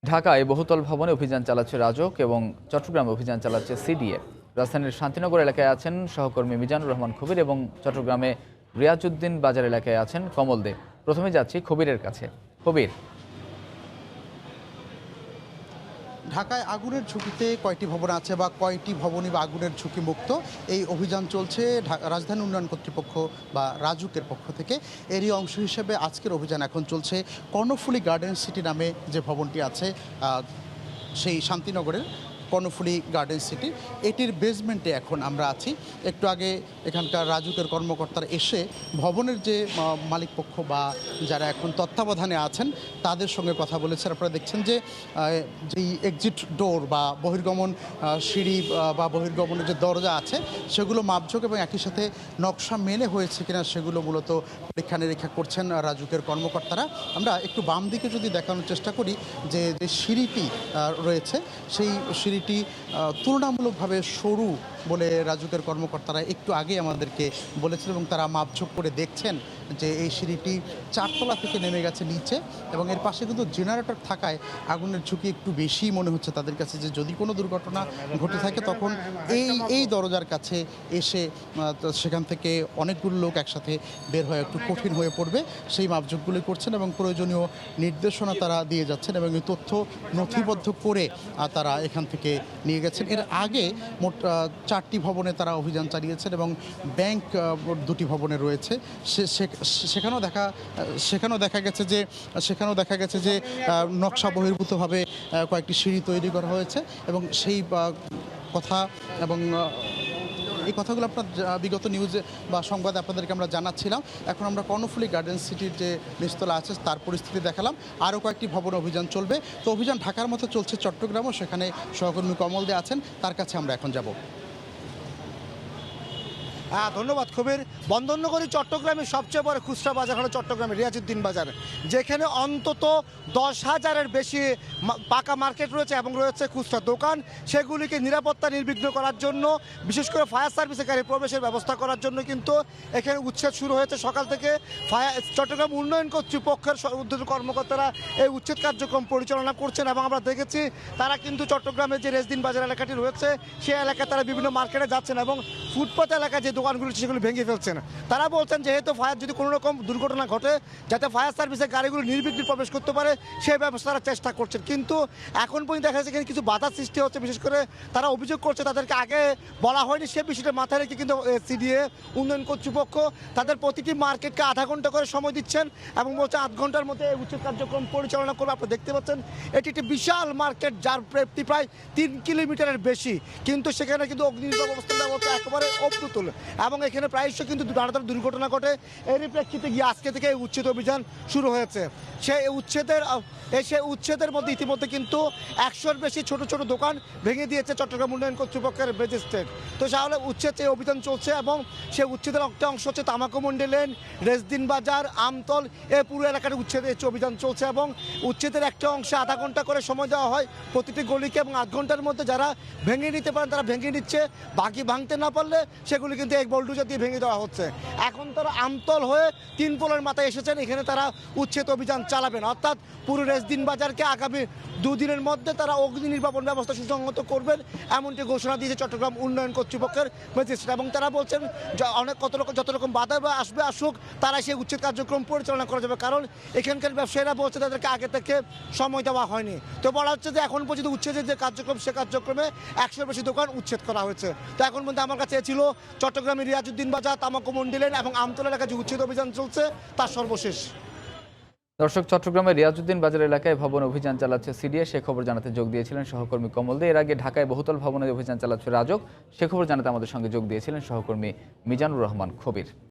ঢাকায় বহুতল ভবনে অভিযান চালাচ্ছে রাজউক এবং চট্টগ্রামে অভিযান চালাচ্ছে সিডিএ। রাজধানীর শান্তিনগর এলাকায় আছেন সহকর্মী মিজানুর রহমান খবির এবং চট্টগ্রামে রিয়াজউদ্দিন বাজার এলাকায় আছেন কমল দে। প্রথমে যাচ্ছি খবিরের কাছে। খবির, ঢাকায় আগুনের ঝুঁকিতে কয়টি ভবন আছে বা কয়টি ভবনই বা আগুনের ঝুঁকি মুক্ত, এই অভিযান চলছে রাজধানী উন্নয়ন কর্তৃপক্ষ বা রাজুকের পক্ষ থেকে। এরই অংশ হিসেবে আজকের অভিযান এখন চলছে কর্ণফুলী গার্ডেন সিটি নামে যে ভবনটি আছে সেই শান্তিনগরের কর্ণফুলী গার্ডেন সিটি, এটির বেসমেন্টে এখন আমরা আছি। একটু আগে এখানকার রাজুকের কর্মকর্তারা এসে ভবনের যে মালিকপক্ষ বা যারা এখন তত্ত্বাবধানে আছেন তাদের সঙ্গে কথা বলেছেন। আপনারা দেখছেন যে যেই এক্সিট ডোর বা বহির্গমন সিঁড়ি বা বহির্গমনের যে দরজা আছে সেগুলো মাপঝোঁক এবং একই সাথে নকশা মেনে হয়েছে কিনা সেগুলো মূলত পরীক্ষা নিরীক্ষা করছেন রাজুকের কর্মকর্তারা। আমরা একটু বাম দিকে যদি দেখানোর চেষ্টা করি যে সিঁড়িটি রয়েছে, সেই সিঁড়ি তুলনামূলকভাবে সরু বলে রাজুকের কর্মকর্তারা একটু আগে আমাদেরকে বলেছেন এবং তারা মাপঝোঁক করে দেখছেন যে এই সিঁড়িটি 4তলা থেকে নেমে গেছে নিচে এবং এর পাশে কিন্তু জেনারেটর থাকায় আগুনের ঝুঁকি একটু বেশি মনে হচ্ছে তাদের কাছে, যে যদি কোনো দুর্ঘটনা ঘটে থাকে তখন এই দরজার কাছে এসে সেখান থেকে অনেকগুলো লোক একসাথে বের হয়ে একটু কঠিন হয়ে পড়বে। সেই মাপঝোঁকগুলি করছেন এবং প্রয়োজনীয় নির্দেশনা তারা দিয়ে যাচ্ছেন এবং এই তথ্য নথিবদ্ধ করে তারা এখান থেকে নিয়ে গেছেন। এর আগে মোট 4টি ভবনে তারা অভিযান চালিয়েছেন এবং ব্যাংক 2টি ভবনে রয়েছে। সেখানেও দেখা গেছে যে নকশা বহির্ভূতভাবে কয়েকটি সিঁড়ি তৈরি করা হয়েছে এবং সেই কথা এবং এই কথাগুলো আপনার বিগত নিউজে বা সংবাদে আপনাদেরকে আমরা জানাচ্ছিলাম। এখন আমরা কর্ণফুলী গার্ডেন সিটির যে নিচতলা আছে তার পরিস্থিতি দেখালাম। আরও কয়েকটি ভবন অভিযান চলবে। তো অভিযান ঢাকার মতো চলছে চট্টগ্রামও, সেখানে সহকর্মী কমল দে আছেন, তার কাছে আমরা এখন যাব। ধন্যবাদ খবির। বন্দরনগরী চট্টগ্রামের সবচেয়ে বড় খুচরা বাজার হলো চট্টগ্রামের রিয়াজউদ্দিন বাজার, যেখানে অন্তত 10,000-এর বেশি পাকা মার্কেট রয়েছে এবং রয়েছে খুচরা দোকান। সেগুলিকে নিরাপত্তা নির্বিঘ্ন করার জন্য, বিশেষ করে ফায়ার সার্ভিসের গাড়ি প্রবেশের ব্যবস্থা করার জন্য কিন্তু এখানে উচ্ছেদ শুরু হয়েছে সকাল থেকে। চট্টগ্রাম উন্নয়ন কর্তৃপক্ষের ঊর্ধ্বতন কর্মকর্তারা এই উচ্ছেদ কার্যক্রম পরিচালনা করছেন এবং আমরা দেখেছি তারা কিন্তু চট্টগ্রামের যে রেজদিন বাজার এলাকাটি রয়েছে সেই এলাকায় তারা বিভিন্ন মার্কেটে যাচ্ছেন এবং ফুটপাথ এলাকায় যে দোকানগুলো সেগুলো ভেঙে ফেলছেন। তারা বলছেন যেহেতু ফায়ার যদি কোনো রকম দুর্ঘটনা ঘটে যাতে ফায়ার সার্ভিসের গাড়িগুলো নির্বিঘ্নে প্রবেশ করতে পারে সেই ব্যবস্থা তারা চেষ্টা করছেন। কিন্তু এখন পর্যন্ত দেখা যাচ্ছে এখানে কিছু বাধা সৃষ্টি হচ্ছে। বিশেষ করে তারা অভিযোগ করছে তাদেরকে আগে বলা হয়নি, সে বিষয়টা মাথায় রেখে কিন্তু সিডিএ উন্নয়ন কর্তৃপক্ষ তাদের প্রতিটি মার্কেটকে আধা ঘন্টা করে সময় দিচ্ছেন এবং বলছে 8 ঘন্টার মধ্যে এই উচ্ছেদ কার্যক্রম পরিচালনা করবে। আপনারা দেখতে পাচ্ছেন এটি একটি বিশাল মার্কেট যার ব্যাপ্তি প্রায় 3 কিলোমিটারের বেশি, কিন্তু সেখানে কিন্তু অগ্নি নির্বাপক ব্যবস্থা একেবারে অপ্রতুল এবং এখানে প্রায়শই কিন্তু নানা দুর্ঘটনা ঘটে। এরই প্রেক্ষিতে গিয়ে আজকে থেকে এই উচ্ছেদ অভিযান শুরু হয়েছে। সেই উচ্ছেদের মধ্যে ইতিমধ্যে কিন্তু 100-এর বেশি ছোট ছোট দোকান ভেঙে দিয়েছে চট্টগ্রাম উন্নয়ন কর্তৃপক্ষের ম্যাজিস্ট্রেট। তো তাহলে উচ্ছেদ এই অভিযান চলছে এবং সেই উচ্ছেদের একটা অংশ হচ্ছে তামাকোমন্ডি লেন, রেজদিন বাজার, আমতল, এই পুরো এলাকার উচ্ছেদের অভিযান চলছে এবং উচ্ছেদের একটা অংশে আধা ঘন্টা করে সময় দেওয়া হয় প্রতিটি গলিকে এবং 8 ঘন্টার মধ্যে যারা ভেঙে নিতে পারেন তারা ভেঙে নিচ্ছে। বাকি ভাঙতে না পারলে সেগুলি কিন্তু এক বল্ডুজার দিয়ে ভেঙে দেওয়া হচ্ছে। এখন তারা আমতল হয়ে 3 পোলের মাথায় এসেছেন, এখানে তারা উচ্ছেদ অভিযান চালাবেন, অর্থাৎ পুরো রেজদিন বাজারকে আগামী 2 দিনের মধ্যে তারা অগ্নি নির্বাপন ব্যবস্থা সুসংহত করবেন এমনটি ঘোষণা দিয়েছে চট্টগ্রাম উন্নয়ন কর্তৃপক্ষের ম্যাজিস্ট্রেট। এবং তারা বলছেন যত রকম বাধা আসুক তারা সেই উচ্ছেদ কার্যক্রম পরিচালনা করা যাবে, কারণ এখানকার ব্যবসায়ীরা বলছে তাদেরকে আগে থেকে সময় দেওয়া হয়নি। তো বলা হচ্ছে যে এখন পর্যন্ত উচ্ছেদের যে কার্যক্রম সে কার্যক্রমে 100-এর বেশি দোকান উচ্ছেদ করা হয়েছে। তো এখন পর্যন্ত আমার কাছে ছিল চট্টগ্রামের রিয়াজউদ্দিন বাজার, তামাকোমন্ডি লেন এবং আমতলা এলাকায় যে উচ্ছেদ অভিযান চলছে তার সর্বশেষ। দর্শক, চট্টগ্রামের রিয়াজউদ্দিন বাজার এলাকায় ভবন অভিযান চালাচ্ছে সিডিএ, সে খবর জানাতে যোগ দিয়েছিলেন সহকর্মী কমল দে। এর আগে ঢাকায় বহুতল ভবনে অভিযান চালাচ্ছে রাজউক, সে খবর জানাতে আমাদের সঙ্গে যোগ দিয়েছিলেন সহকর্মী মিজানুর রহমান খবির।